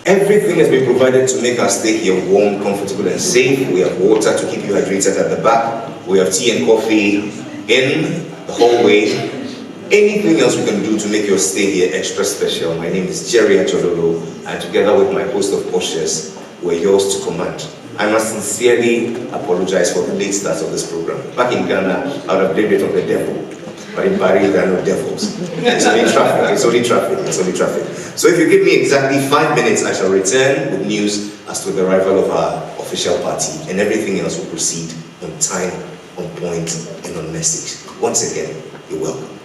Everything has been provided to make our stay here warm, comfortable, and safe. We have water to keep you hydrated at the back. We have tea and coffee in the hallway. Anything else we can do to make your stay here extra special. My name is Jerry Achodolo, and together with my host of Poshers, we're yours to command. I must sincerely apologize for the late start of this program. Back in Ghana, I would have blamed it on the devil. But in Paris, there are no devils. It's only traffic, it's only traffic, it's only traffic. So if you give me exactly 5 minutes, I shall return with news as to the arrival of our official party, and everything else will proceed on time, on point, and on message. Once again, you're welcome.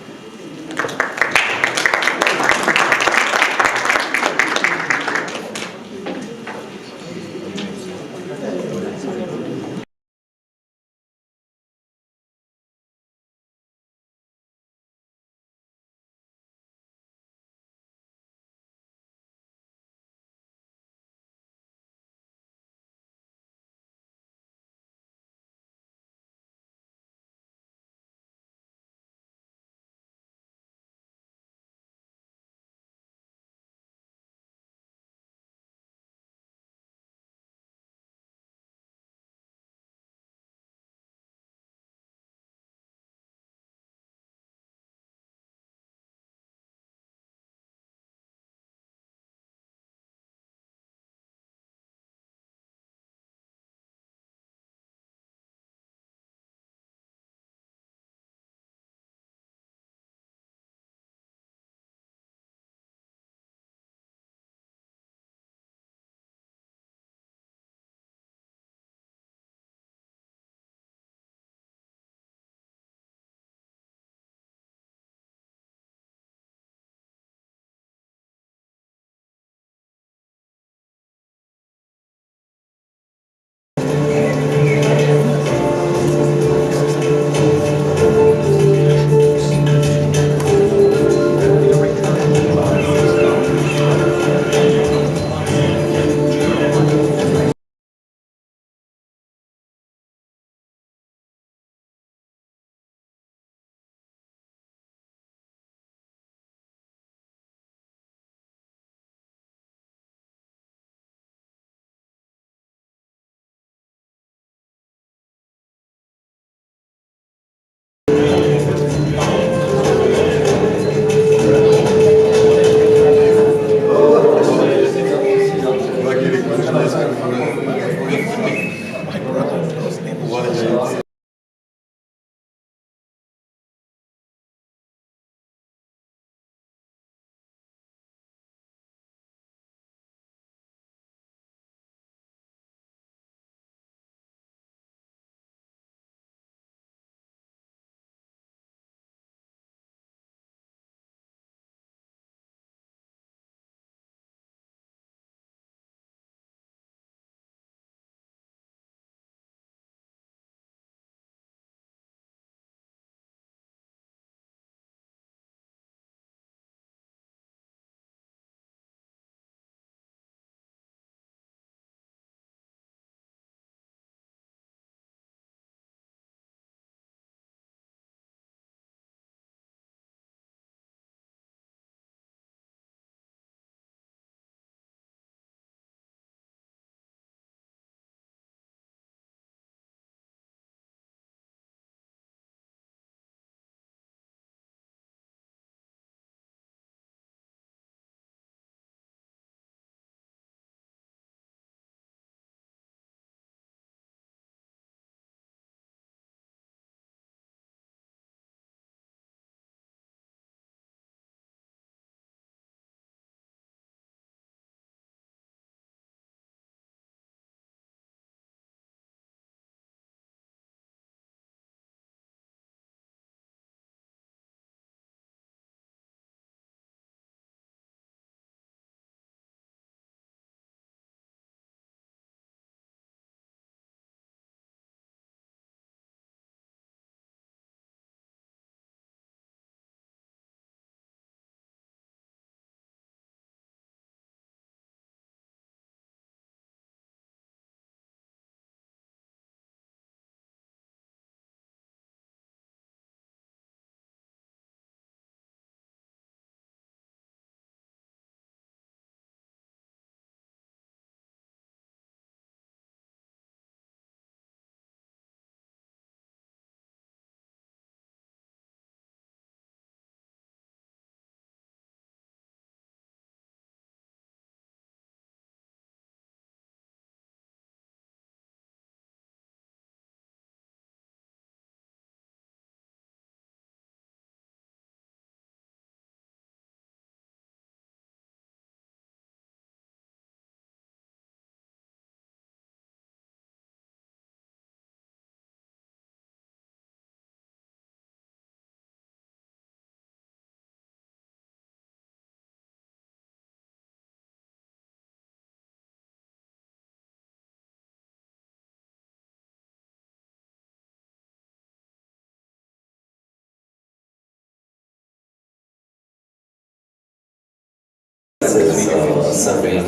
serving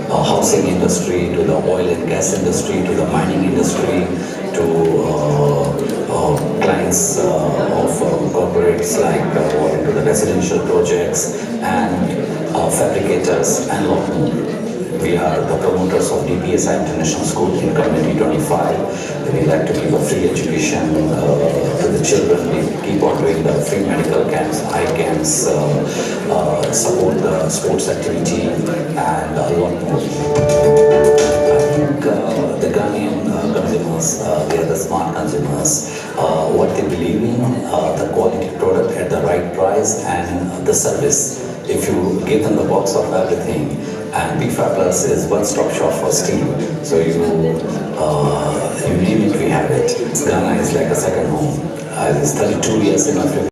housing industry, to the oil and gas industry, to the mining industry, to clients of corporates like into the residential projects and fabricators and lot more. We are the promoters of DPSI International School in Community 25. We like to give a free education to the children. We keep on doing the free medical camps, eye camps, support the sports activity and a lot more. I think the Ghanaian consumers, they are the smart consumers. What they believe in, the quality product at the right price and the service. If you give them the box of everything, and BFAP Plus is one-stop shop for steel. So you name it, we have it. Ghana is like a second home. I was 32 years in Africa.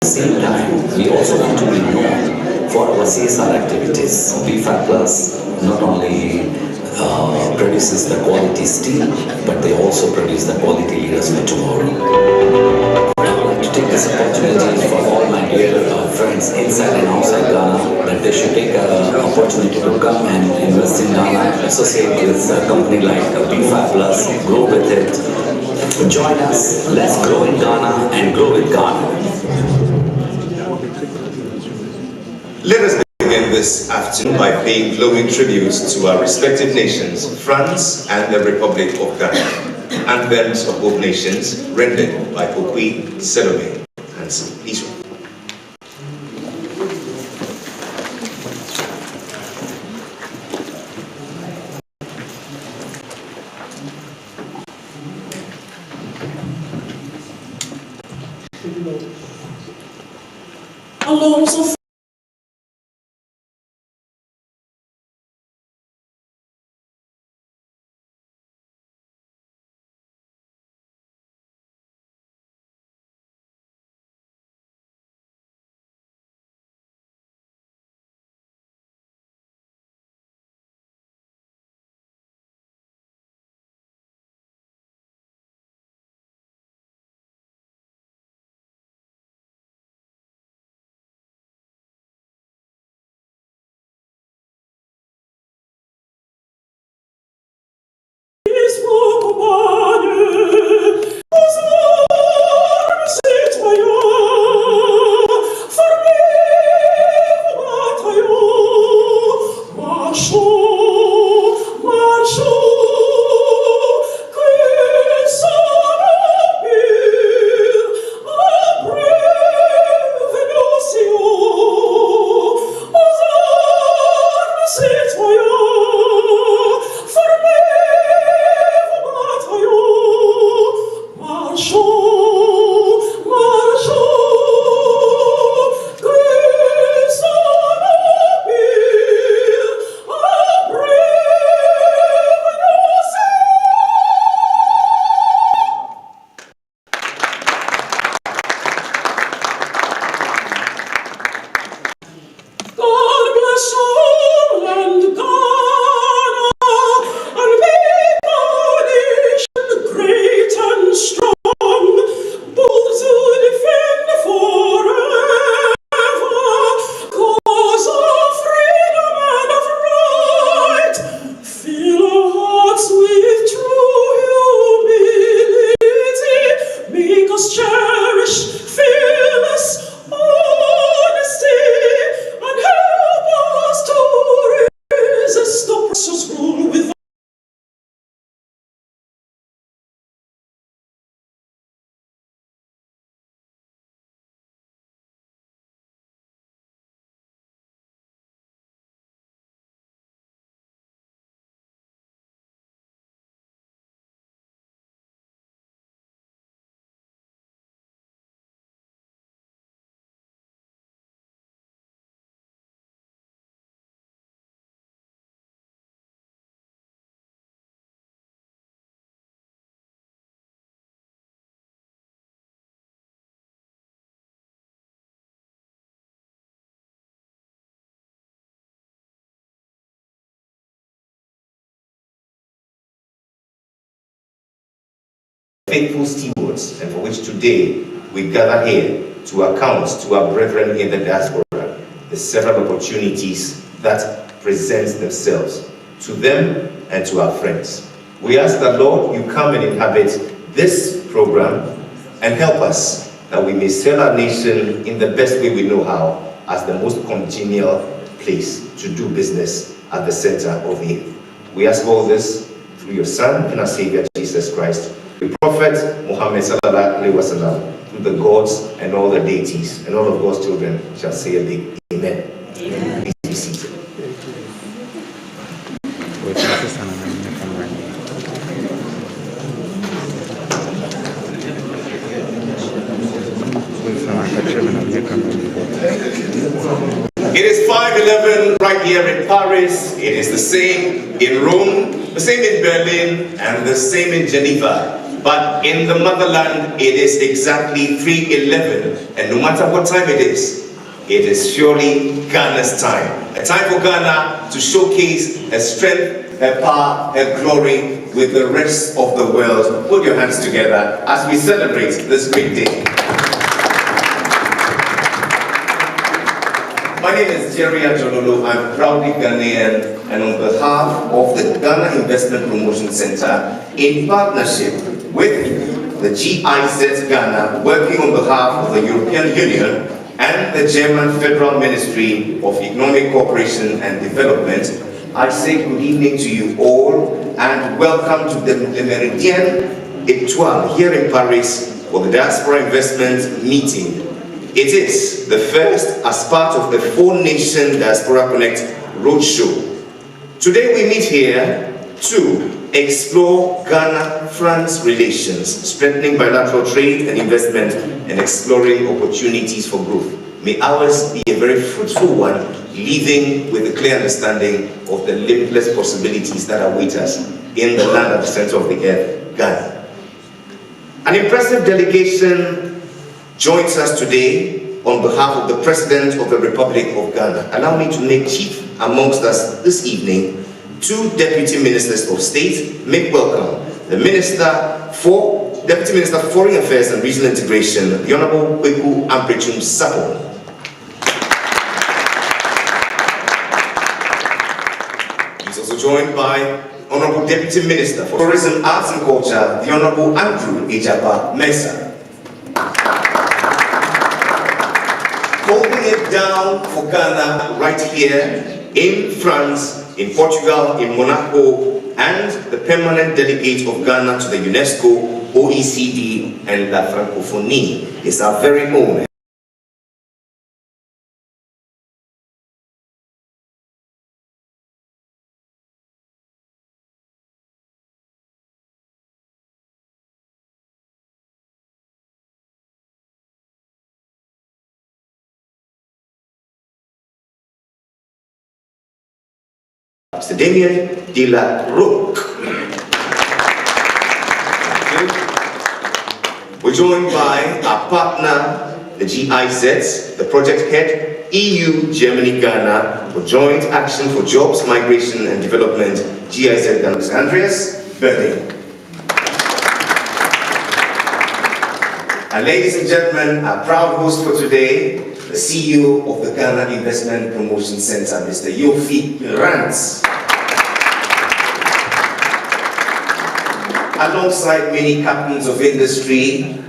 At the same time, we also want to be known for our CSR activities. BFAP Plus not only produces the quality steel, but they also produce the quality leaders for tomorrow. I would like to take this opportunity for all my dear friends inside and outside Ghana that they should take an opportunity to come and invest in Ghana, associate with a company like BFAP Plus, grow with it. Join us, let's grow in Ghana and grow with Ghana. Let us begin this afternoon by paying glowing tributes to our respective nations, France and the Republic of Ghana. Anthems of both nations rendered by Pokwi Salome Hansen. Please. Alors, faithful stewards, and for which today we gather here to account to our brethren in the diaspora the several opportunities that present themselves to them and to our friends. We ask that, Lord, you come and inhabit this program and help us that we may serve our nation in the best way we know how, as the most congenial place to do business at the center of the earth. We ask all this through your Son and our Savior, Jesus Christ, the Prophet Muhammad sallallahu alaihi wasallam, through the gods and all the deities, and all of God's children shall say a big amen. Amen. Please be seated. It is 5:11 right here in Paris. It is the same in Rome, the same in Berlin, and the same in Geneva. But in the motherland, it is exactly 3:11. And no matter what time it is surely Ghana's time. A time for Ghana to showcase her strength, her power, her glory with the rest of the world. Put your hands together as we celebrate this great day. My name is Jerry Ajololo. I'm proudly Ghanaian, and on behalf of the Ghana Investment Promotion Center, in partnership with the GIZ Ghana, working on behalf of the European Union and the German Federal Ministry of Economic Cooperation and Development, I say good evening to you all and welcome to the Méridien Étoile here in Paris for the Diaspora Investment Meeting. It is the first as part of the 4-Nation Diaspora Connect Roadshow. Today we meet here to explore Ghana-France relations, strengthening bilateral trade and investment, and exploring opportunities for growth. May ours be a very fruitful one, leaving with a clear understanding of the limitless possibilities that await us in the land at the center of the earth, Ghana. An impressive delegation joins us today on behalf of the President of the Republic of Ghana. Allow me to make chief amongst us this evening 2 Deputy Ministers of State. Make welcome the Deputy Minister for Foreign Affairs and Regional Integration, the Honorable Kweku Amprechum Sapon. He's also joined by Honorable Deputy Minister for Tourism, Arts and Culture, the Honorable Andrew Ejaba Mensah. Holding it down for Ghana right here in France, in Portugal, in Monaco, and the permanent delegate of Ghana to the UNESCO, OECD, and La Francophonie is our very own Mr. Damien de la Roque. We're joined by our partner, the GIZ, the project head, EU, Germany, Ghana, for Joint Action for Jobs, Migration and Development, GIZ Ghana, Mr. Andreas Berding. And ladies and gentlemen, our proud host for today, the CEO of the Ghana Investment Promotion Center, Mr. Yofi Rantz. Alongside many captains of industry,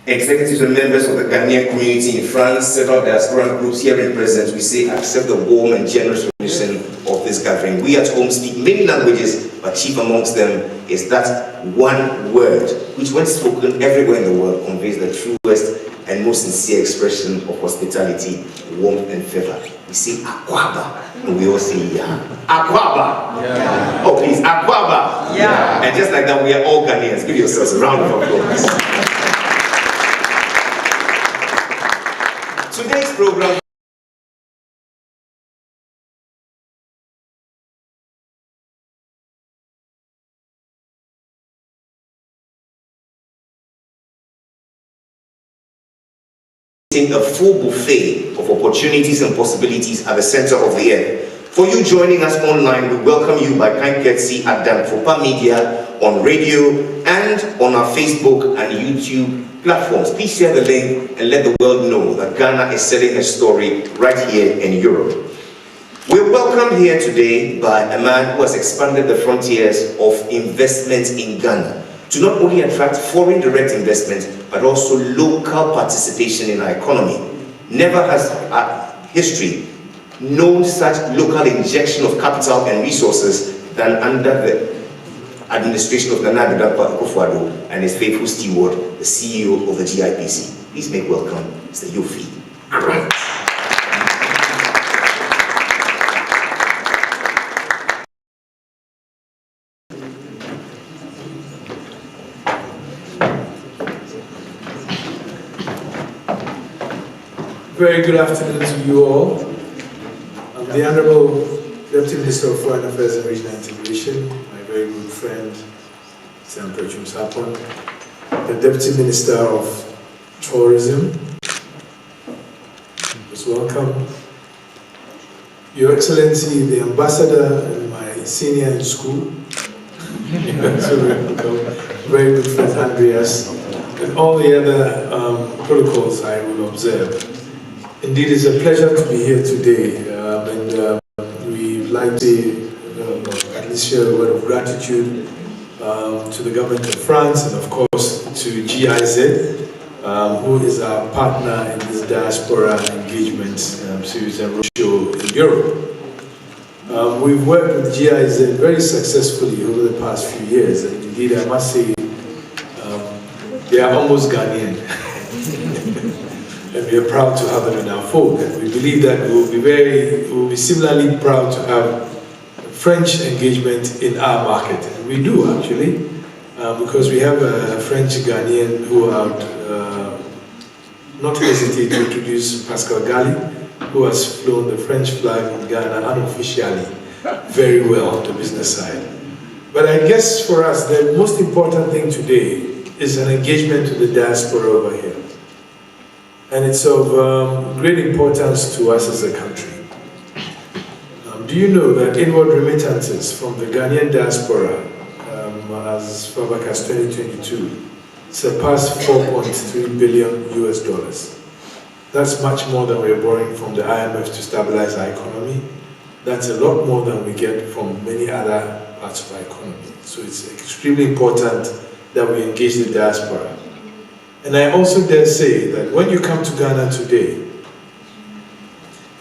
executives and members of the Ghanaian community in France, several diaspora groups here in presence, we say accept the warm and generous recognition of this gathering. We at home speak many languages, but chief amongst them is that one word, which when spoken everywhere in the world conveys the truest and most sincere expression of hospitality, warmth and favor. We say Akwaba, and we all say yeah. Akwaba! Yeah. Oh please, Akwaba! Yeah. And just like that, we are all Ghanaians. Give yourselves a round of applause. Today's program a full buffet of opportunities and possibilities at the center of the earth. For you joining us online, we welcome you by kind courtesy at Danfopa Media on radio and on our Facebook and YouTube platforms. Please share the link and let the world know that Ghana is selling a story right here in Europe. We're welcomed here today by a man who has expanded the frontiers of investment in Ghana to not only attract foreign direct investment, but also local participation in our economy. Never has history known such local injection of capital and resources than under the administration of Nana Addo Dankwa Akufo-Addo and his faithful steward, the CEO of the GIPC. Please make welcome Mr. Yofi Grant. Very good afternoon to you all. I'm the Honorable Deputy Minister of Foreign Affairs and Regional Integration, my very good friend, Sam Perchum Sapon, the Deputy Minister of Tourism. Most welcome. Your Excellency, the Ambassador and my senior in school. So very welcome. Very good friend Andreas, and all the other protocols I will observe. Indeed, it's a pleasure to be here today, and we'd like to at least share a word of gratitude to the government of France and, of course, to GIZ, who is our partner in this diaspora engagement series and roadshow in Europe. We've worked with GIZ very successfully over the past few years, and indeed, I must say, they are almost Ghanaian. And we are proud to have them in our fold. And we believe that we will be similarly proud to have French engagement in our market. And we do actually, because we have a French Ghanaian who would not hesitate to introduce Pascal Gali, who has flown the French flag in Ghana unofficially very well on the business side. But I guess for us, the most important thing today is an engagement to the diaspora over here. And it's of great importance to us as a country. Do you know that inward remittances from the Ghanaian diaspora, as far back as 2022, surpassed $4.3 billion US. That's much more than we're borrowing from the IMF to stabilize our economy. That's a lot more than we get from many other parts of our economy. So it's extremely important that we engage the diaspora. And I also dare say that when you come to Ghana today,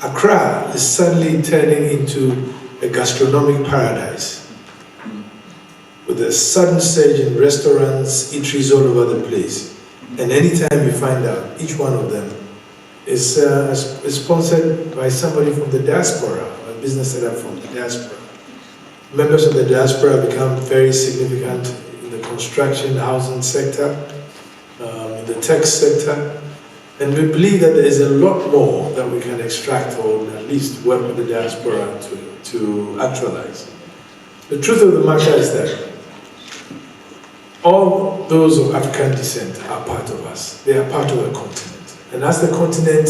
Accra is suddenly turning into a gastronomic paradise with a sudden surge in restaurants, eateries all over the place. And anytime you find out, each one of them is sponsored by somebody from the diaspora, a business setup from the diaspora. Members of the diaspora become very significant in the construction, housing sector, the tech sector, and we believe that there is a lot more that we can extract or at least work with the diaspora to actualize. The truth of the matter is that all those of African descent are part of us. They are part of the continent. And as the continent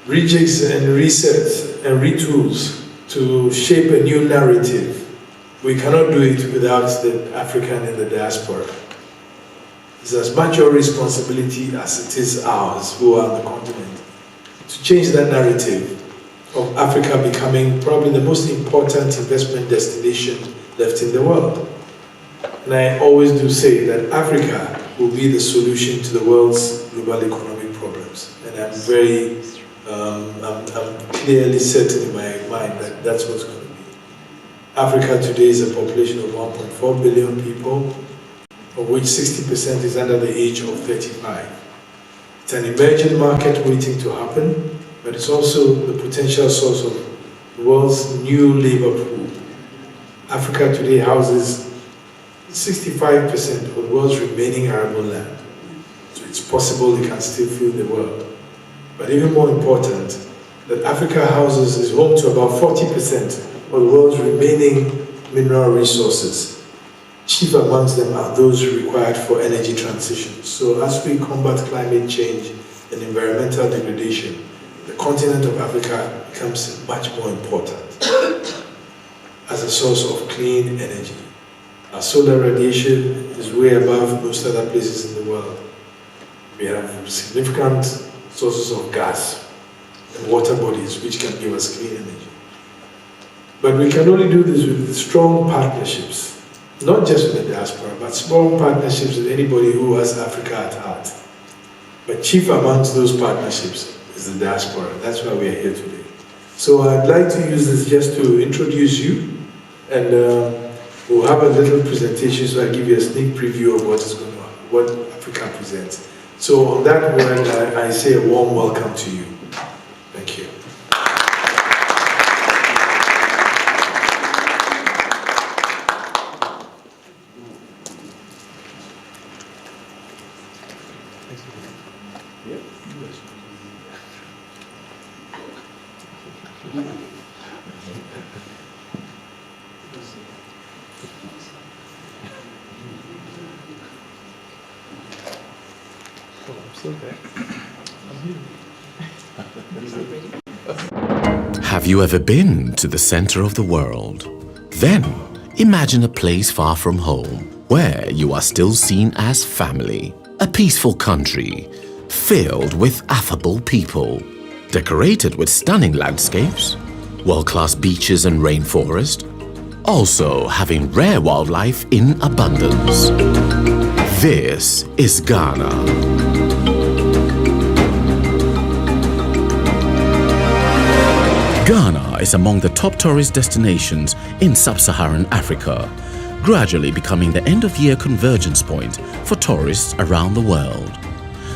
rejigs and resets and retools to shape a new narrative, we cannot do it without the African in the diaspora. It's as much your responsibility as it is ours, who are on the continent, to change that narrative of Africa becoming probably the most important investment destination left in the world. And I always do say that Africa will be the solution to the world's global economic problems. And I'm clearly certain in my mind that that's what's going to be. Africa today is a population of 1.4 billion people, of which 60% is under the age of 35. It's an emerging market waiting to happen, but it's also the potential source of the world's new labor pool. Africa today houses 65% of the world's remaining arable land. So it's possible it can still feed the world. But even more important, that Africa is home to about 40% of the world's remaining mineral resources. Chief amongst them are those required for energy transition. So as we combat climate change and environmental degradation, the continent of Africa becomes much more important as a source of clean energy. Our solar radiation is way above most other places in the world. We have significant sources of gas and water bodies which can give us clean energy. But we can only do this with strong partnerships, not just with the diaspora, but strong partnerships with anybody who has Africa at heart. But chief amongst those partnerships is the diaspora. That's why we are here today. So I'd like to use this just to introduce you, and we'll have a little presentation so I give you a sneak preview of what is going on, what Africa presents. So on that word, I say a warm welcome to you. Thank you. Have you ever been to the center of the world? Then imagine a place far from home where you are still seen as family. A peaceful country filled with affable people, decorated with stunning landscapes, world-class beaches and rainforest, also having rare wildlife in abundance. This is Ghana. Ghana is among the top tourist destinations in sub-Saharan Africa, gradually becoming the end-of-year convergence point for tourists around the world.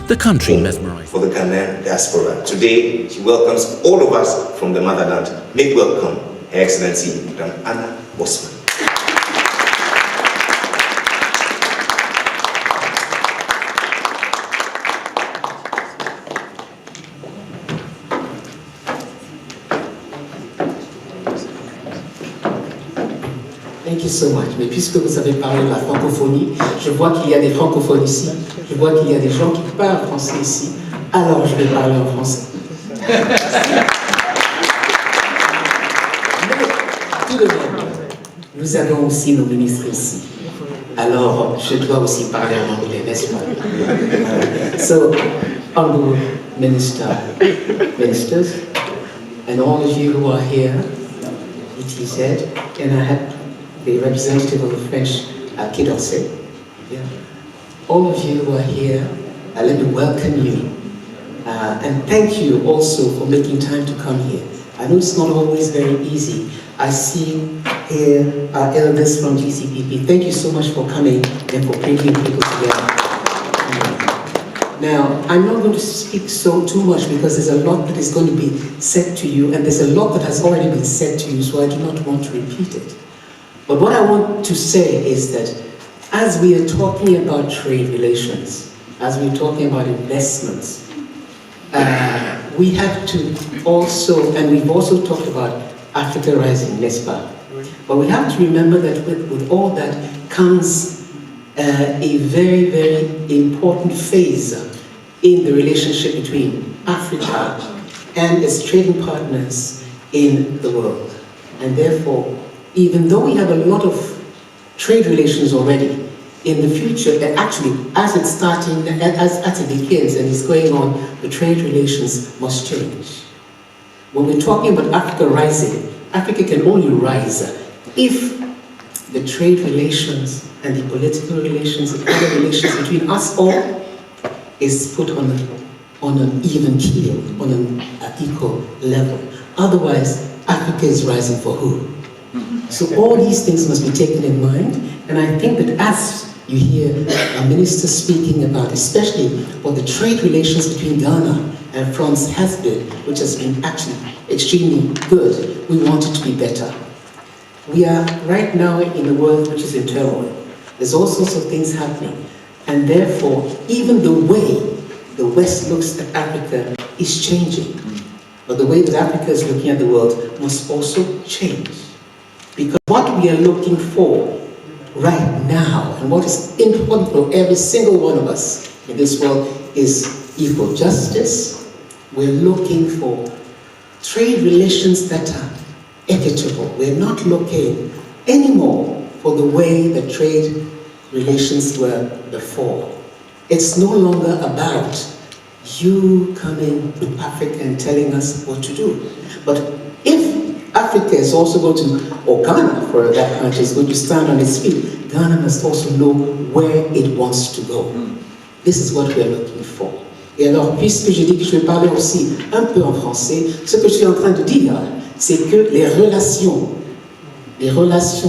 The country mesmerized for the Ghanaian diaspora. Today, she welcomes all of us from the motherland. Make welcome Her Excellency Madam Anna Bosman. Thank you so much. Mais puisque vous avez parlé de la francophonie, je vois qu'il y a des francophones ici, je vois qu'il y a des gens qui parlent français ici, alors je vais parler en français. Mais tout de même, nous avons aussi nos ministres ici. Alors je dois aussi parler en anglais, n'est-ce pas? So, honorable ministers, and all of you who are here, ETZ, and I have the representative of the French Quai d'Orsay. Yeah. All of you who are here, let me welcome you. And thank you also for making time to come here. I know it's not always very easy. I see here our elders from GCPP. Thank you so much for coming and for bringing people together. Now, I'm not going to speak too much because there's a lot that is going to be said to you, and there's a lot that has already been said to you, so I do not want to repeat it. But what I want to say is that as we are talking about trade relations, as we're talking about investments, we have to also, and we've also talked about Africa Rising, NESPA. But we have to remember that with all that comes a very, very important phase in the relationship between Africa and its trading partners in the world. And therefore, even though we have a lot of trade relations already, in the future, and actually, as it begins and is going on, the trade relations must change. When we're talking about Africa rising, Africa can only rise if the trade relations and the political relations and other relations between us all is put on an even keel, on an equal level. Otherwise, Africa is rising for who? So all these things must be taken in mind, and I think that as you hear a minister speaking about, especially what the trade relations between Ghana and France has been, which has been actually extremely good, we want it to be better. We are right now in a world which is in turmoil. There's all sorts of things happening, and therefore, even the way the West looks at Africa is changing. But the way that Africa is looking at the world must also change. Because what we are looking for right now, and what is important for every single one of us in this world, is equal justice, We're looking for trade relations that are equitable. We're not looking anymore for the way the trade relations were before. It's no longer about you coming to Africa and telling us what to do. But if Africa is also going to, or Ghana for that country is going to stand on its feet, Ghana must also know where it wants to go. This is what we are looking for. Et alors, puisque j'ai dit que je vais parler aussi un peu en français, ce que je suis en train de dire, c'est que les relations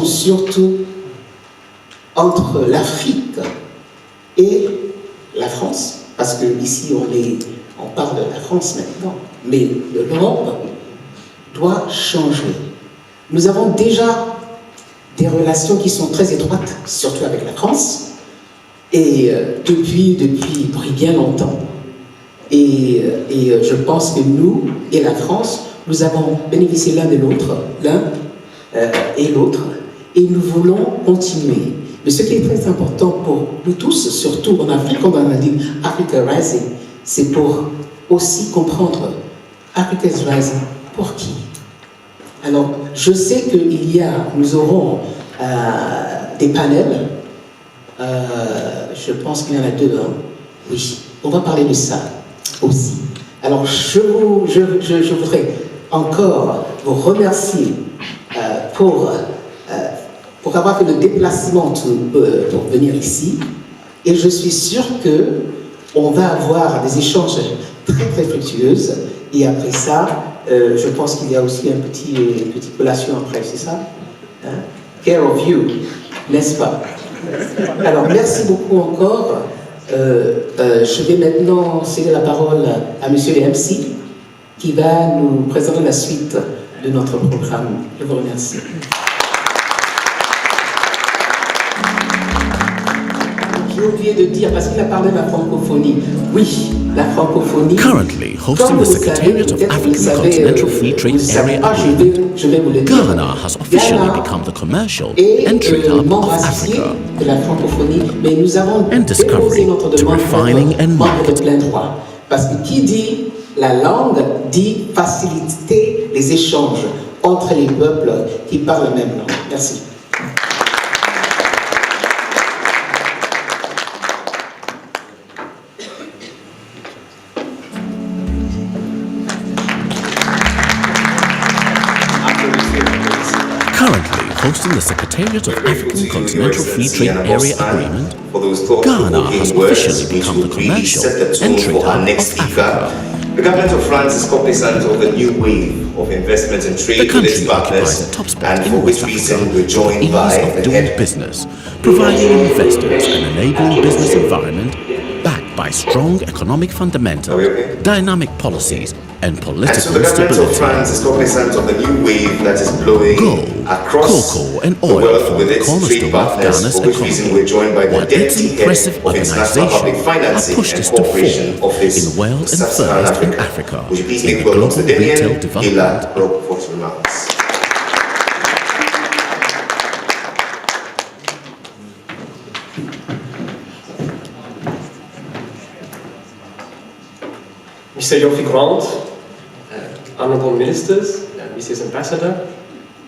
surtout entre l'Afrique et la France, parce que ici on parle de la France maintenant, mais l'Europe doit changer. Nous avons déjà des relations qui sont très étroites, surtout avec la France, et depuis bien longtemps. Et je pense que nous et la France, nous avons bénéficié l'un de l'autre, et l'autre, et nous voulons continuer. Mais ce qui est très important pour nous tous, surtout en Afrique, comme on a dit Africa Rising, c'est pour aussi comprendre Africa is Rising pour qui. Alors, je sais que nous aurons des panels, je pense qu'il y en a deux, hein. Oui, on va parler de ça aussi. Alors, je voudrais encore vous remercier pour avoir fait le déplacement pour venir ici. Et je suis sûr qu'on va avoir des échanges très très fructueux. Et après ça, je pense qu'il y a aussi une petite collation après, c'est ça? Hein? Care of you, n'est-ce pas? Alors, merci beaucoup encore. Je vais maintenant céder la parole à Monsieur le MC qui va nous présenter la suite de notre programme. Je vous remercie. J'ai oublié de dire, parce qu'il a parlé de la francophonie. Oui, la francophonie. Currently hosting the Secretariat of African Continental Free Trade Area Agreement, Ghana has officially become the commercial and trade hub of Africa, and discovery to refining and marketing. Parce que qui dit la langue dit faciliter les échanges entre les peuples qui parlent la même langue. Merci. Currently hosting the Secretariat of African Continental Free Trade Area Agreement, Ghana has officially become the commercial and trade hub of Africa. The government of France is cognizant of a new wave of investment and trade with its The country occupies partners, a top spot and in for which West reason Africa we're joined for by ease of the doing head. business, providing investors an enabling business environment backed by strong economic fundamentals, dynamic policies, and And so political the government of stability. France is cognizant of the new wave that is blowing Gold, across cocoa, and the oil world form with the its trade cornerstone of partners, Ghana's for which reason economy, we're joined by the while its Deputy Head impressive of International Public organization Financing has pushed and us to Cooperation fall Office in wealth and Sub-Saharan first in Africa. Africa Would you please in make the welcome to global retail Damien development. Gila Roque for his remarks. Mr. Geoffrey Grant, Honorable Ministers, Mrs. Ambassador,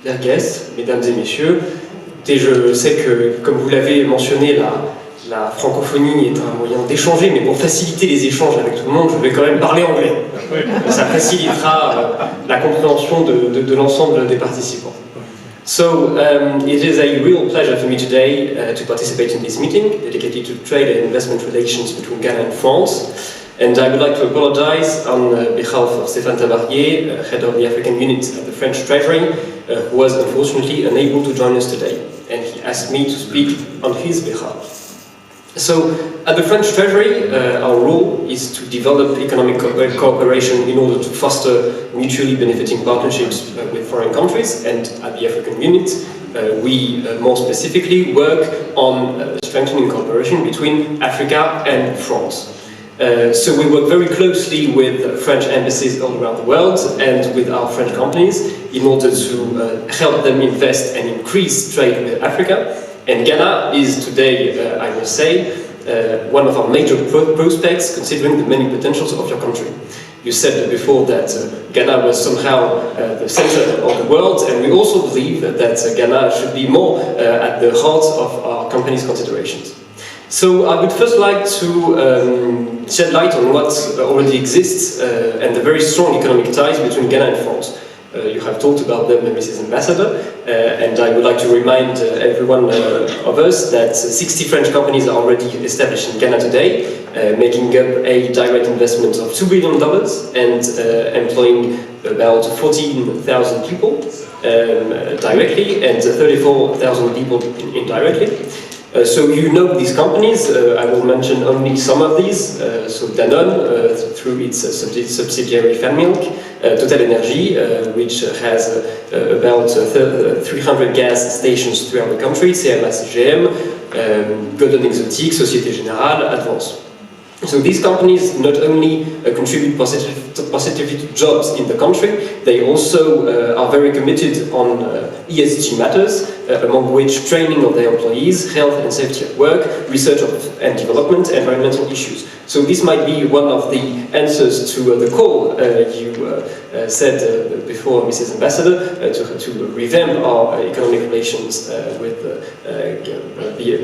dear guests, Mesdames et Messieurs, et je sais que, comme vous l'avez mentionné, la francophonie est un moyen d'échanger, mais pour faciliter les échanges avec tout le monde, je vais quand même parler anglais. Ça facilitera la compréhension de l'ensemble des participants. So, it is a real pleasure for me today to participate in this meeting dedicated to trade and investment relations between Ghana and France. And I would like to apologize on behalf of Stéphane Tabardier, head of the African unit of the French Treasury, who was unfortunately unable to join us today. And he asked me to speak on his behalf. So, at the French Treasury, our role is to develop economic cooperation in order to foster mutually benefiting partnerships with foreign countries, and at the African unit, we more specifically work on strengthening cooperation between Africa and France. So we work very closely with French embassies all around the world and with our French companies in order to help them invest and increase trade with Africa. And Ghana is today, I will say, one of our major prospects considering the many potentials of your country. You said before that Ghana was somehow the center of the world, and we also believe that Ghana should be more at the heart of our company's considerations. So I would first like to shed light on what already exists and the very strong economic ties between Ghana and France. You have talked about them, Mrs. Ambassador, and I would like to remind everyone of us that 60 French companies are already established in Ghana today, making up a direct investment of $2 billion and employing about 14,000 people directly and 34,000 people indirectly. So you know these companies, I will mention only some of these. So Danone, through its subsidiary Fanmilk, Total Energy, which has about 300 gas stations throughout the country, CMA CGM, Golden Exotic, Société Générale, Advance. So these companies not only contribute positively to jobs in the country, they also are very committed on ESG matters, among which training of their employees, health and safety at work, research and development, environmental issues. So this might be one of the answers to the call you said before, Mrs. Ambassador, to revamp our economic relations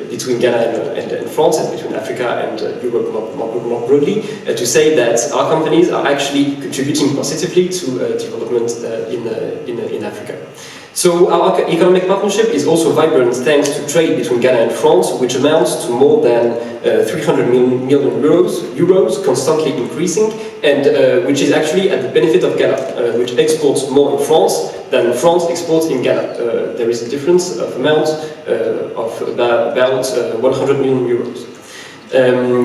between Ghana and France, and between Africa and Europe more broadly, to say that our companies are actually contributing positively to development in Africa. So our economic partnership is also vibrant thanks to trade between Ghana and France, which amounts to more than 300 million euros, constantly increasing, and which is actually at the benefit of Ghana, which exports more in France than France exports in Ghana. There is a difference of amount of about 100 million euros.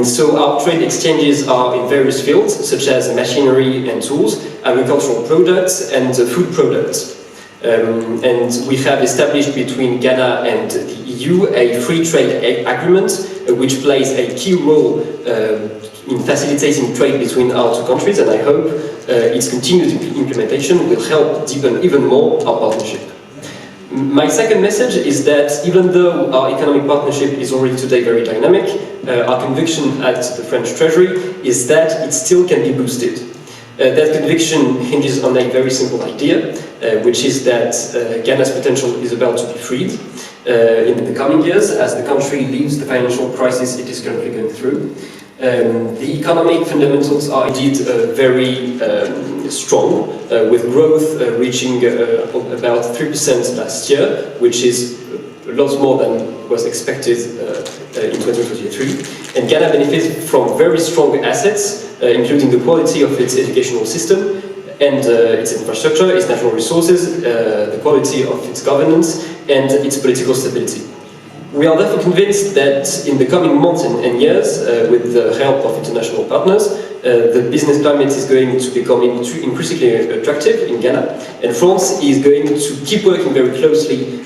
So our trade exchanges are in various fields, such as machinery and tools, agricultural products, and food products. And we have established between Ghana and the EU a free trade agreement, which plays a key role in facilitating trade between our two countries, and I hope its continued implementation will help deepen even more our partnership. My second message is that even though our economic partnership is already today very dynamic, our conviction at the French Treasury is that it still can be boosted. That conviction hinges on a very simple idea, which is that Ghana's potential is about to be freed in the coming years as the country leaves the financial crisis it is currently going through. The economic fundamentals are indeed very strong, with growth reaching about 3% last year, which is a lot more than was expected in 2023. And Ghana benefits from very strong assets, including the quality of its educational system and its infrastructure, its natural resources, the quality of its governance, and its political stability. We are therefore convinced that in the coming months and years, with the help of international partners, the business climate is going to become increasingly attractive in Ghana, and France is going to keep working very closely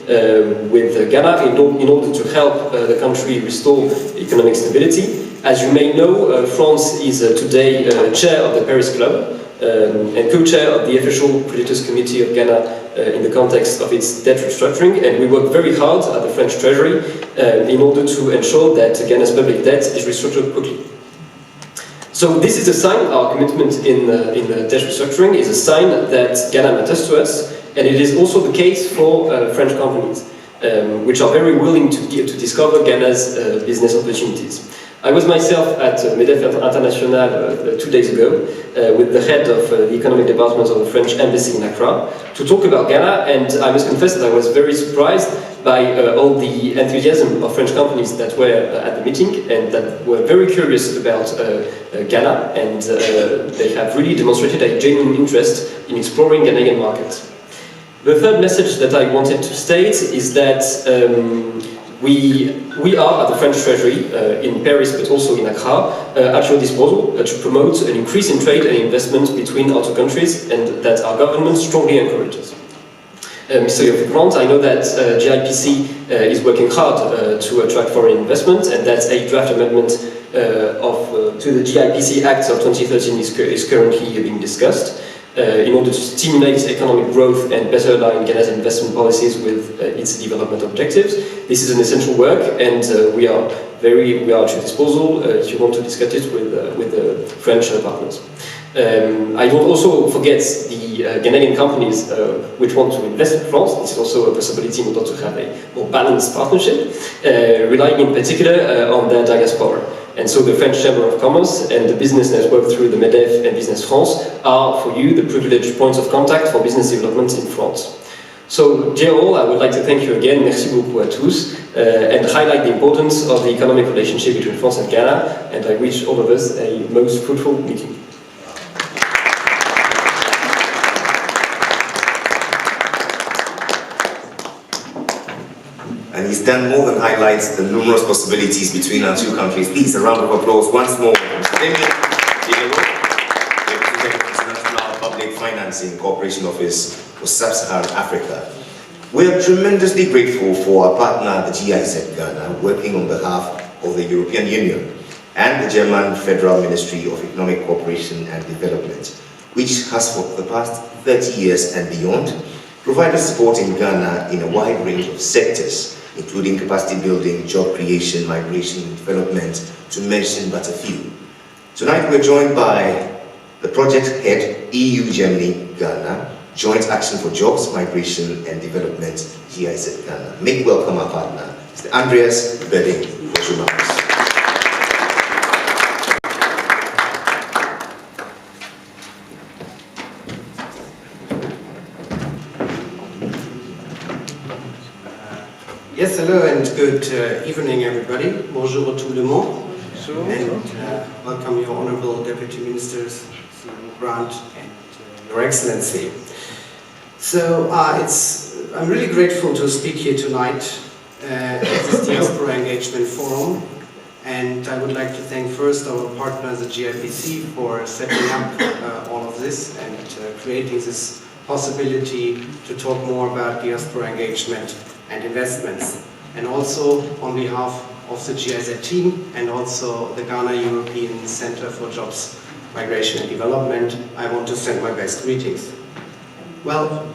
with Ghana in order to help the country restore economic stability. As you may know, France is today chair of the Paris Club and co-chair of the official Creditors Committee of Ghana in the context of its debt restructuring, and we work very hard at the French Treasury in order to ensure that Ghana's public debt is restructured quickly. So this is a sign, our commitment in the debt restructuring is a sign that Ghana matters to us, and it is also the case for French companies, which are very willing to discover Ghana's business opportunities. I was myself at MEDEF International 2 days ago with the head of the economic department of the French embassy in Accra to talk about Ghana, and I must confess that I was very surprised by all the enthusiasm of French companies that were at the meeting and that were very curious about Ghana, and they have really demonstrated a genuine interest in exploring Ghanaian markets. The third message that I wanted to state is that we are at the French Treasury in Paris, but also in Accra, at your disposal to promote an increase in trade and investment between our two countries, and that our government strongly encourages. Mr. Yofi-Grant, I know that GIPC is working hard to attract foreign investment, and that a draft amendment to the GIPC Act of 2013 is currently being discussed. In order to stimulate economic growth and better align Ghana's investment policies with its development objectives. This is an essential work, and we are at your disposal if you want to discuss it with the French partners. I don't also forget the Ghanaian companies which want to invest in France. This is also a possibility in order to have a more balanced partnership, relying in particular on their diaspora. And so the French Chamber of Commerce and the business network through the MEDEF and Business France are, for you, the privileged points of contact for business development in France. So, dear all, I would like to thank you again, merci beaucoup à tous, and highlight the importance of the economic relationship between France and Ghana, and I wish all of us a most fruitful meeting. And he's done more than highlights the numerous possibilities between our two countries. Please, a round of applause once more for Mr. Damien Diallo, representing the International Public Financing Cooperation Office for Sub-Saharan Africa. We are tremendously grateful for our partner, the GIZ Ghana, working on behalf of the European Union and the German Federal Ministry of Economic Cooperation and Development, which has for the past 30 years and beyond provided support in Ghana in a wide range of sectors, including capacity building, job creation, migration, and development, to mention but a few. Tonight we're joined by the project head, EU Germany Ghana, Joint Action for Jobs, Migration and Development, GIZ Ghana. Make welcome our partner, Mr. Andreas Belling, for his remarks. Yes, hello and good evening, everybody. Bonjour tout le monde. And welcome your Honorable Deputy Ministers, CEO Grant, and Your Excellency. So I'm really grateful to speak here tonight at this Diaspora Engagement Forum. And I would like to thank first our partner, the GIPC, for setting up all of this and creating this possibility to talk more about diaspora engagement and investments. And also on behalf of the GIZ team and also the Ghana European Center for Jobs, Migration and Development, I want to send my best greetings. Well,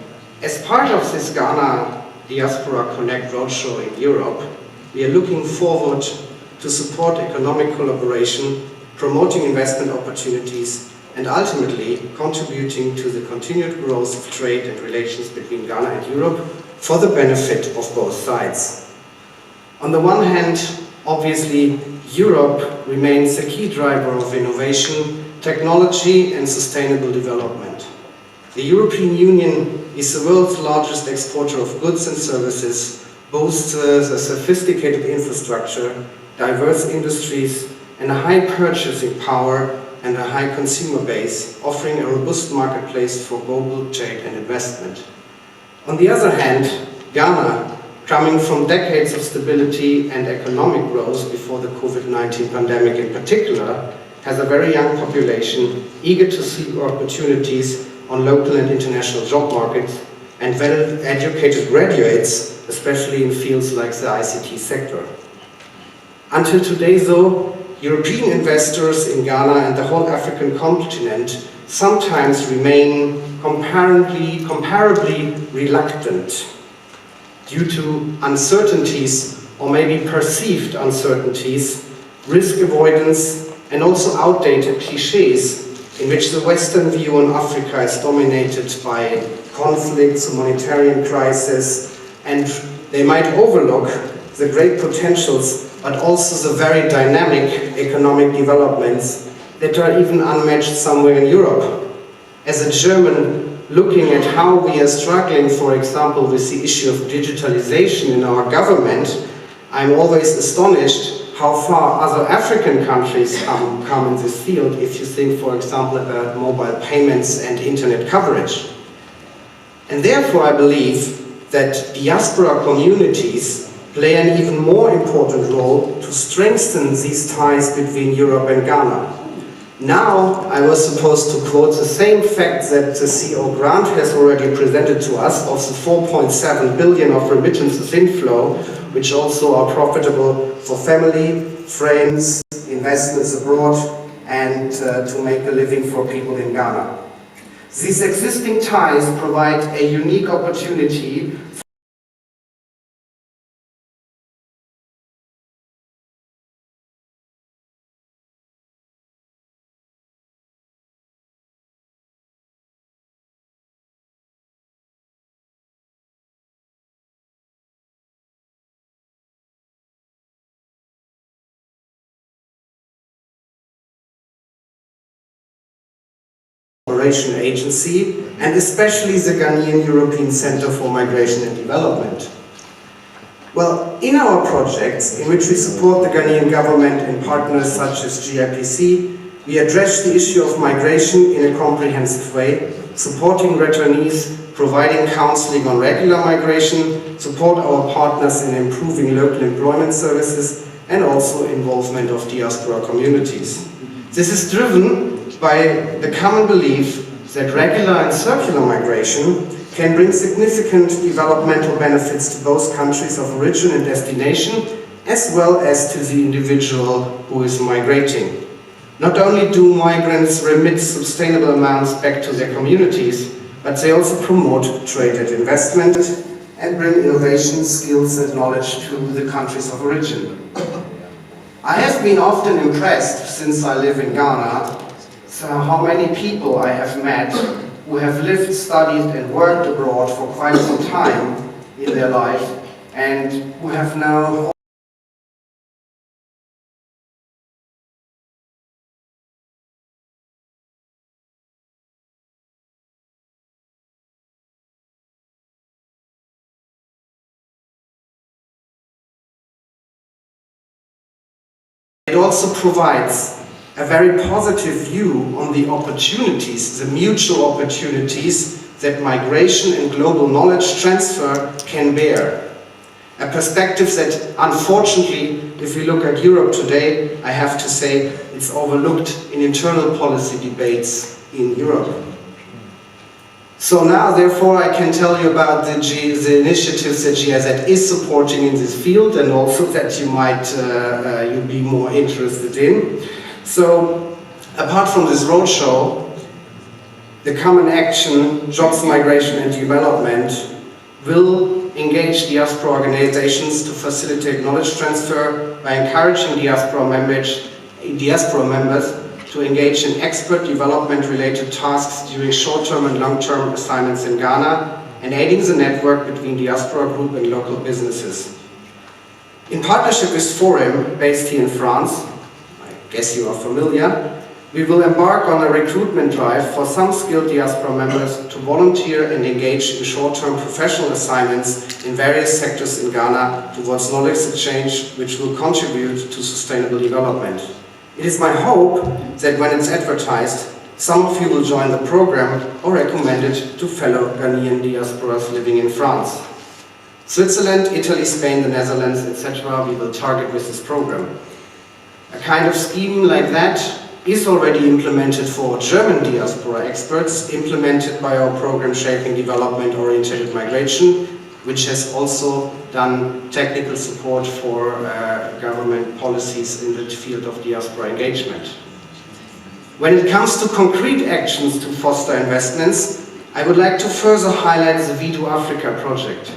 as part of this Ghana Diaspora Connect Roadshow in Europe, we are looking forward to support economic collaboration, promoting investment opportunities, and ultimately contributing to the continued growth of trade and relations between Ghana and Europe for the benefit of both sides. On the one hand, obviously, Europe remains a key driver of innovation, technology and sustainable development. The European Union is the world's largest exporter of goods and services, boasts a sophisticated infrastructure, diverse industries, and a high purchasing power and a high consumer base, offering a robust marketplace for global trade and investment. On the other hand, Ghana, coming from decades of stability and economic growth before the COVID-19 pandemic in particular, has a very young population eager to seek opportunities on local and international job markets and well-educated graduates, especially in fields like the ICT sector. Until today, though, European investors in Ghana and the whole African continent sometimes remain comparably reluctant due to uncertainties or maybe perceived uncertainties, risk avoidance, and also outdated cliches in which the Western view on Africa is dominated by conflicts, humanitarian crisis, and they might overlook the great potentials but also the very dynamic economic developments that are even unmatched somewhere in Europe. As a German, looking at how we are struggling, for example, with the issue of digitalization in our government, I'm always astonished how far other African countries come in this field, if you think, for example, about mobile payments and internet coverage. And therefore, I believe that diaspora communities play an even more important role to strengthen these ties between Europe and Ghana. Now, I was supposed to quote the same fact that the CEO Grant has already presented to us of the 4.7 billion of remittances inflow, which also are profitable for family, friends, investments abroad, and to make a living for people in Ghana. These existing ties provide a unique opportunity Collaboration Agency, and especially the Ghanaian European Center for Migration and Development. Well, in our projects, in which we support the Ghanaian government and partners such as GIPC, we address the issue of migration in a comprehensive way, supporting returnees, providing counseling on regular migration, support our partners in improving local employment services, and also involvement of diaspora communities. This is driven by the common belief that regular and circular migration can bring significant developmental benefits to both countries of origin and destination, as well as to the individual who is migrating. Not only do migrants remit sustainable amounts back to their communities, but they also promote trade and investment and bring innovation, skills and knowledge to the countries of origin. I have been often impressed since I live in Ghana, so how many people I have met who have lived, studied and worked abroad for quite some time in their life and who have now It also provides a very positive view on the opportunities, the mutual opportunities that migration and global knowledge transfer can bear. A perspective that, unfortunately, if we look at Europe today, I have to say it's overlooked in internal policy debates in Europe. So now, therefore, I can tell you about the initiatives that GIZ is supporting in this field, and also that you might you be more interested in. So, apart from this roadshow, the Common Action, Jobs, Migration and Development will engage diaspora organizations to facilitate knowledge transfer by encouraging diaspora members to engage in expert development-related tasks during short-term and long-term assignments in Ghana, and aiding the network between diaspora group and local businesses. In partnership with Forum, based here in France, I guess you are familiar, we will embark on a recruitment drive for some skilled diaspora members to volunteer and engage in short-term professional assignments in various sectors in Ghana towards knowledge exchange, which will contribute to sustainable development. It is my hope that when it's advertised, some of you will join the program or recommend it to fellow Ghanaian diasporas living in France. Switzerland, Italy, Spain, the Netherlands, etc. we will target with this program. A kind of scheme like that is already implemented for German diaspora experts, implemented by our program Shaping Development-Oriented Migration, which has also done technical support for government policies in the field of diaspora engagement. When it comes to concrete actions to foster investments, I would like to further highlight the WeDo Africa project.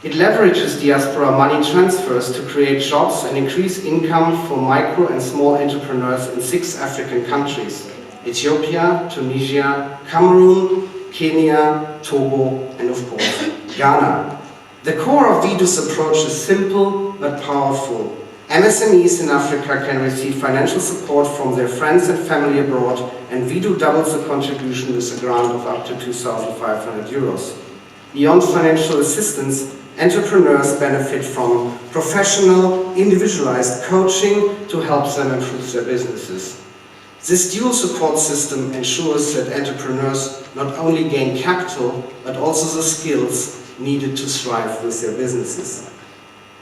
It leverages diaspora money transfers to create jobs and increase income for micro and small entrepreneurs in 6 African countries: Ethiopia, Tunisia, Cameroon, Kenya, Togo, and of course, Ghana. The core of WeDo's approach is simple but powerful. MSMEs in Africa can receive financial support from their friends and family abroad, and WeDo doubles the contribution with a grant of up to 2,500 euros. Beyond financial assistance, entrepreneurs benefit from professional, individualized coaching to help them improve their businesses. This dual support system ensures that entrepreneurs not only gain capital, but also the skills needed to thrive with their businesses.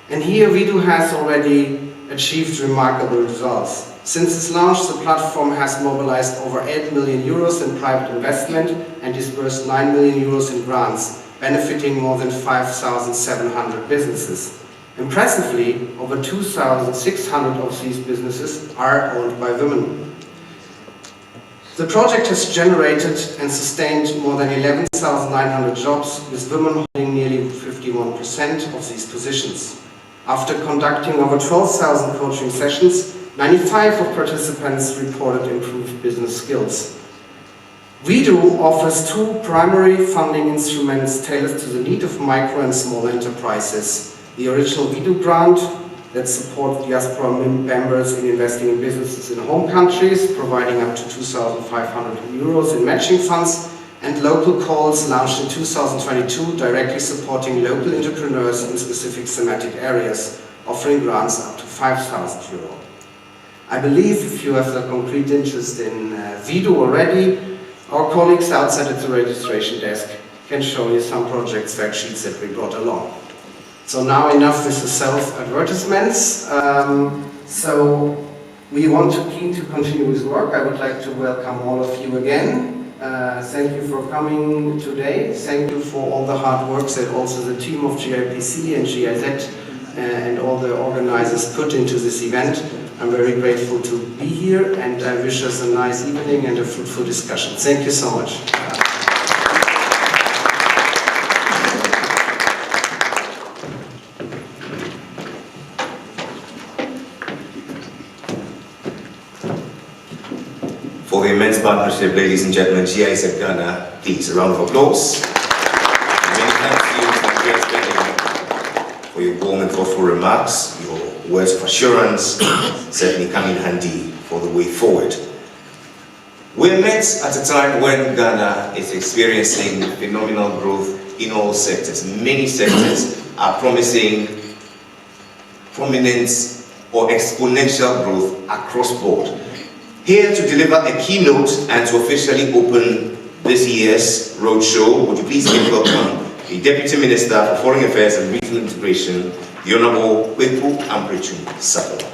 And here WeDo has already achieved remarkable results. Since its launch, the platform has mobilized over 8 million euros in private investment and disbursed 9 million euros in grants, benefiting more than 5,700 businesses. Impressively, over 2,600 of these businesses are owned by women. The project has generated and sustained more than 11,900 jobs, with women holding nearly 51% of these positions. After conducting over 12,000 coaching sessions, 95% of participants reported improved business skills. WeDo offers 2 primary funding instruments tailored to the need of micro and small enterprises: the original WeDo grant that support diaspora members in investing in businesses in home countries, providing up to 2,500 euros in matching funds, and local calls launched in 2022 directly supporting local entrepreneurs in specific thematic areas, offering grants up to 5,000 euro. I believe if you have a concrete interest in Vido already, our colleagues outside at the registration desk can show you some project fact sheets that we brought along. So now enough with the self-advertisements. So we want to keep to continue with work. I would like to welcome all of you again. Thank you for coming today. Thank you for all the hard work that also the team of GIPC and GIZ and all the organizers put into this event. I'm very grateful to be here, and I wish us a nice evening and a fruitful discussion. Thank you so much. For the immense partnership, ladies and gentlemen, GIZ Ghana, please, a round of applause. Many thanks to you, Mr. President, for your warm and thoughtful remarks. Your words of assurance certainly come in handy for the way forward. We're met at a time when Ghana is experiencing phenomenal growth in all sectors. Many sectors are promising prominent or exponential growth across board. Here to deliver a keynote and to officially open this year's roadshow, would you please give welcome the Deputy Minister for Foreign Affairs and Regional Integration, the Honorable Kweku Amprechu-Sapor.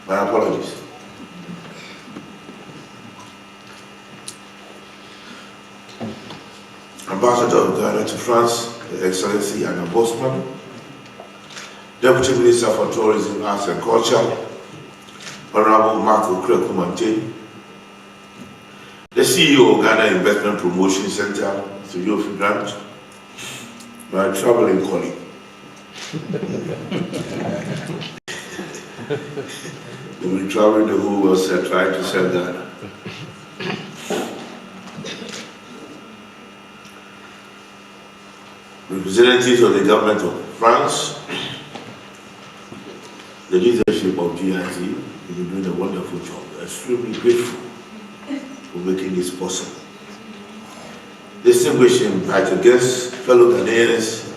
My apologies. Ambassador of Ghana to France, Her Excellency Anna Bosman, Deputy Minister for Tourism, Arts and Culture, Honorable Marco Kweku, the CEO of Ghana Investment Promotion Center, Mr. Yofi Grant, my traveling colleague. We've been traveling the whole world trying to sell Ghana. Representatives of the government of France, the leadership of GIZ, have been doing a wonderful job. We're extremely grateful for making this possible. Distinguished invited guests, fellow Ghanaians,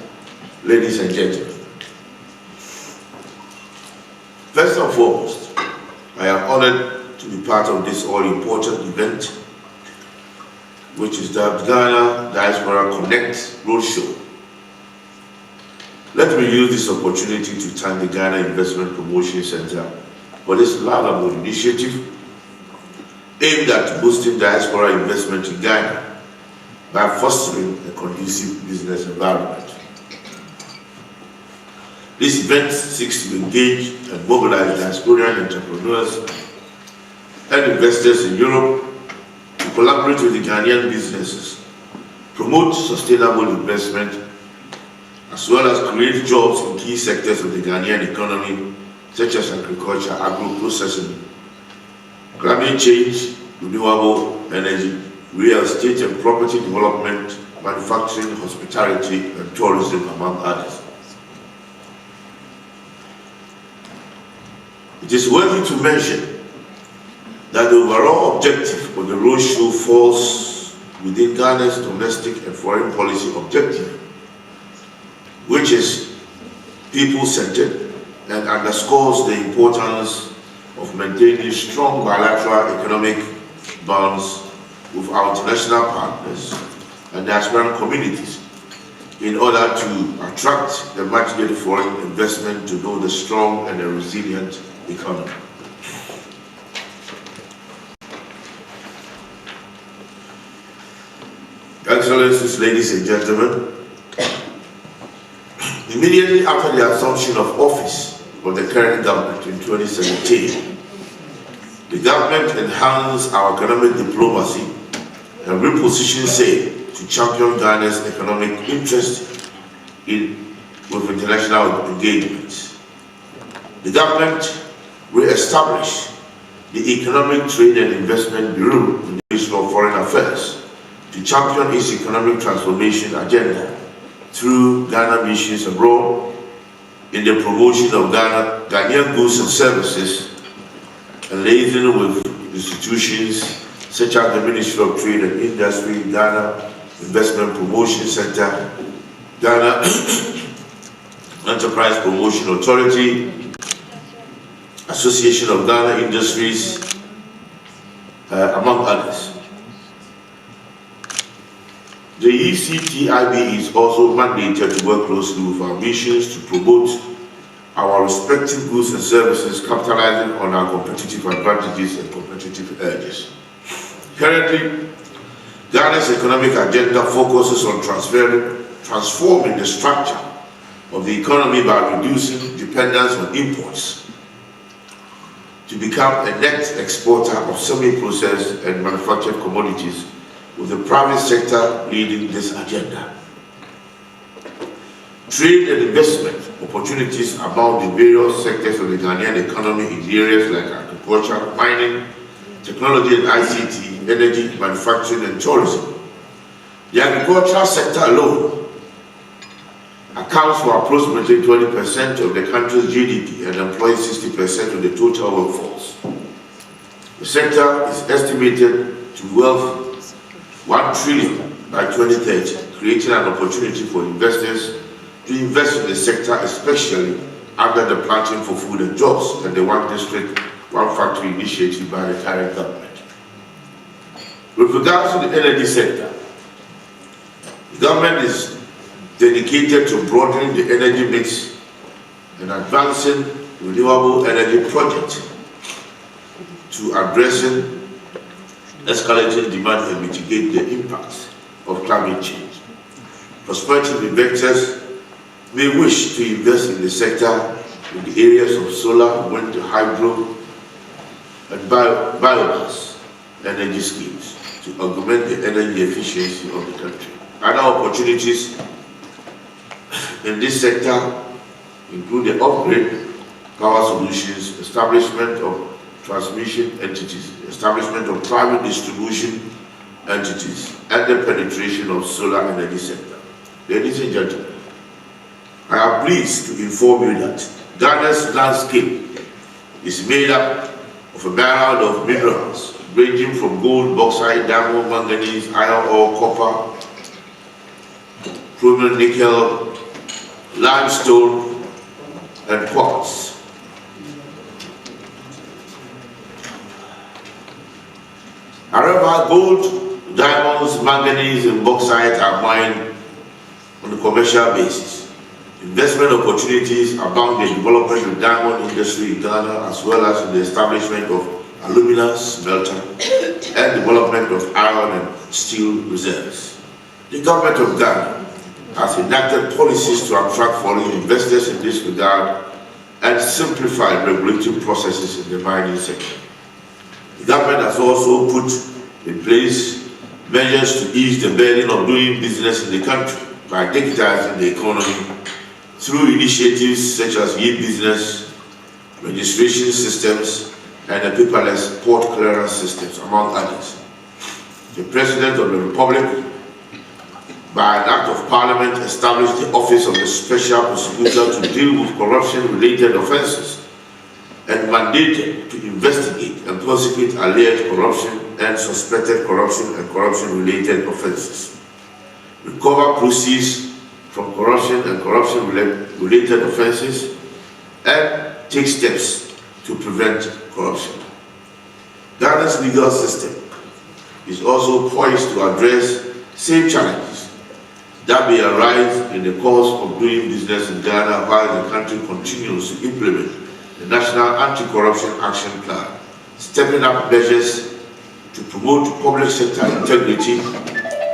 ladies and gentlemen. First and foremost, I am honored to be part of this all-important event, which is the Ghana Diaspora Connect Roadshow. Let me use this opportunity to thank the Ghana Investment Promotion Center for this laudable initiative aimed at boosting diaspora investment in Ghana by fostering a conducive business environment. This event seeks to engage and mobilize diasporan entrepreneurs and investors in Europe to collaborate with the Ghanaian businesses, promote sustainable investment, as well as create jobs in key sectors of the Ghanaian economy, such as agriculture, agro-processing, climate change, renewable energy, real estate and property development, manufacturing, hospitality, and tourism, among others. It is worthy to mention that the overall objective of the roadshow falls within Ghana's domestic and foreign policy objective, which is people-centered and underscores the importance of maintaining strong bilateral economic bonds with our international partners and diaspora communities in order to attract the much needed foreign investment to build a strong and a resilient economy. Excellencies, ladies and gentlemen, immediately after the assumption of office of the current government in 2017, the government enhanced our economic diplomacy and repositioned SAIL to champion Ghana's economic interest with international engagements. The government re-established the Economic Trade and Investment Bureau in the Ministry of Foreign Affairs to champion its economic transformation agenda through Ghana missions abroad in the promotion of Ghanaian goods and services, and liaising with institutions such as the Ministry of Trade and Industry, Ghana Investment Promotion Center, Ghana Enterprise Promotion Authority, Association of Ghana Industries, among others. The ECTIB is also mandated to work closely with our missions to promote our respective goods and services, capitalizing on our competitive advantages and competitive edges. Currently, Ghana's economic agenda focuses on transforming the structure of the economy by reducing dependence on imports to become a net exporter of semi-processed and manufactured commodities, with the private sector leading this agenda. Trade and investment opportunities among the various sectors of the Ghanaian economy in areas like agriculture, mining, technology and ICT, energy, manufacturing and tourism. The agricultural sector alone accounts for approximately 20% of the country's GDP and employs 60% of the total workforce. The sector is estimated to wealth 1 trillion by 2030, creating an opportunity for investors to invest in the sector, especially under the Planting for Food and Jobs and the One District, One Factory initiative by the current government. With regards to the energy sector, the government is dedicated to broadening the energy mix and advancing renewable energy projects to addressing escalating demand and mitigate the impacts of climate change. Prospective investors may wish to invest in the sector in the areas of solar, wind, hydro, and biomass energy schemes to augment the energy efficiency of the country. Other opportunities in this sector include the upgrade power solutions, establishment of transmission entities, establishment of private distribution entities, and the penetration of solar energy sector. Ladies and gentlemen, I am pleased to inform you that Ghana's landscape is made up of a myriad of minerals ranging from gold, bauxite, diamond, manganese, iron ore, copper, chromium, nickel, limestone, and quartz. However, gold, diamonds, manganese, and bauxite are mined on a commercial basis. Investment opportunities abound in the development of diamond industry in Ghana, as well as in the establishment of alumina smelter and development of iron and steel reserves. The government of Ghana has enacted policies to attract foreign investors in this regard and simplify regulatory processes in the mining sector. The government has also put in place measures to ease the burden of doing business in the country by digitizing the economy through initiatives such as e-business, registration systems, and the paperless port clearance systems, among others. The President of the Republic, by an act of Parliament, established the Office of the Special Prosecutor to deal with corruption-related offences and mandated to investigate and prosecute alleged corruption and suspected corruption and corruption-related offences, recover proceeds from corruption and corruption-related offences, and take steps to prevent corruption. Ghana's legal system is also poised to address same challenges that may arise in the course of doing business in Ghana while the country continues to implement the National Anti-Corruption Action Plan, stepping up measures to promote public sector integrity,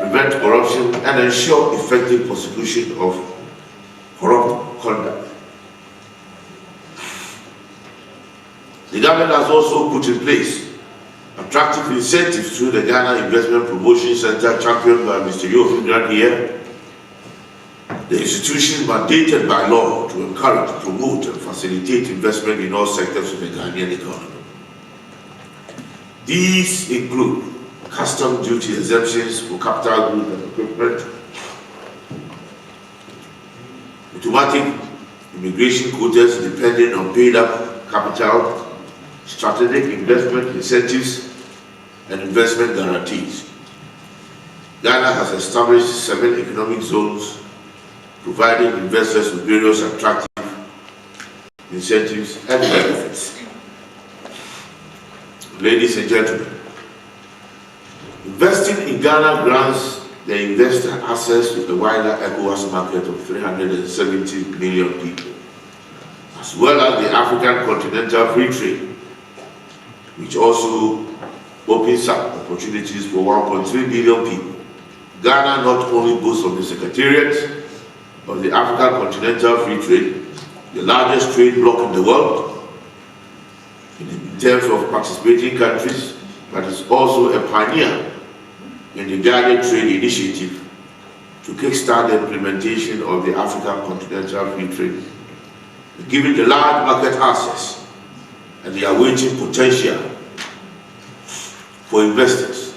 prevent corruption, and ensure effective prosecution of corrupt conduct. The government has also put in place attractive incentives through the Ghana Investment Promotion Center championed by Mr. Yofi Grant here. The institution mandated by law to encourage, promote, and facilitate investment in all sectors of the Ghanaian economy. These include custom duty exemptions for capital goods and equipment, automatic immigration quotas depending on paid-up capital, strategic investment incentives, and investment guarantees. Ghana has established 7 economic zones, providing investors with various attractive incentives and benefits. Ladies and gentlemen, investing in Ghana grants the investor access to the wider ECOWAS market of 370 million people, as well as the African Continental Free Trade, which also opens up opportunities for 1.3 billion people. Ghana not only boasts of the Secretariat of the African Continental Free Trade, the largest trade bloc in the world in terms of participating countries, but is also a pioneer in the Guided Trade Initiative to kickstart the implementation of the African Continental Free Trade. Given the large market access and the awaiting potential for investors,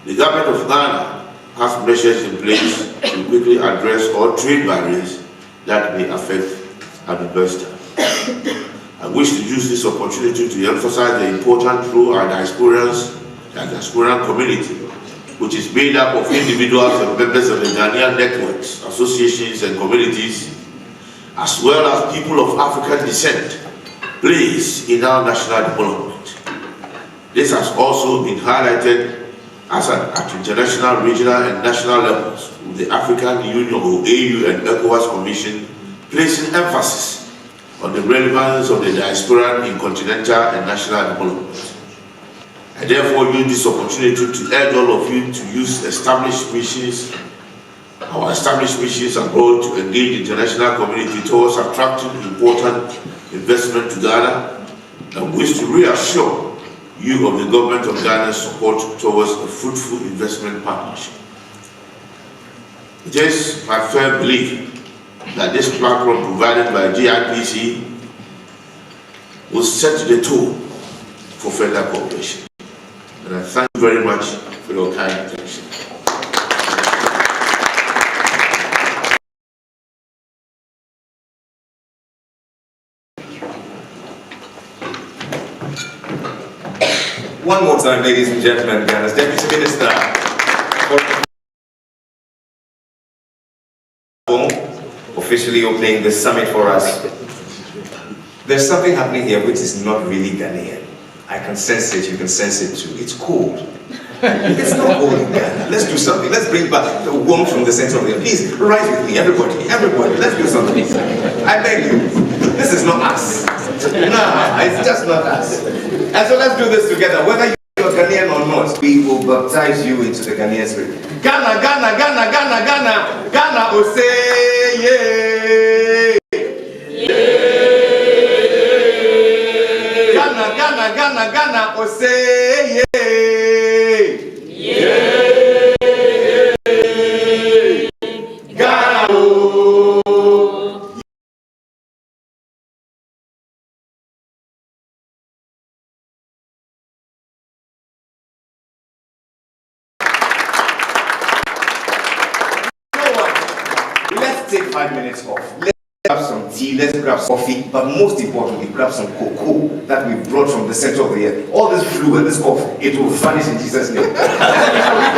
the government of Ghana has measures in place to quickly address all trade barriers that may affect an investor. I wish to use this opportunity to emphasize the important role our diasporan community, which is made up of individuals and members of the Ghanaian networks, associations, and communities, as well as people of African descent, plays in our national development. This has also been highlighted at international, regional, and national levels, with the African Union, or AU, and ECOWAS Commission placing emphasis on the relevance of the diaspora in continental and national development. I therefore use this opportunity to urge all of you to use our established missions abroad to engage the international community towards attracting important investment to Ghana, and wish to reassure you of the government of Ghana's support towards a fruitful investment partnership. It is my firm belief that this platform provided by GIPC will set the tone for further cooperation. And I thank you very much for your kind attention. One more time, ladies and gentlemen, Ghana's Deputy Minister for officially opening the summit for us. There's something happening here which is not really Ghanaian. I can sense it, you can sense it too. It's cold. It's not cold in Ghana. Let's do something. Let's bring back the warmth from the center of the earth. Please, rise with me, everybody, let's do something. I beg you. This is not us. No, it's just not us. And so let's do this together. Whether you're Ghanaian or not, we will baptize you into the Ghanaian spirit. Ghana, Ghana, Ghana, Ghana, Ghana, Ghana, Osei, yeah. Ghana, Ghana, Ghana, Ghana, Osei, yeah. Ghana, oh. Let's take 5 minutes off. Let's grab some tea, let's grab some coffee, but most importantly, grab some cocoa that we brought from the center of the earth. All this flu and this cough, it will vanish in Jesus' name.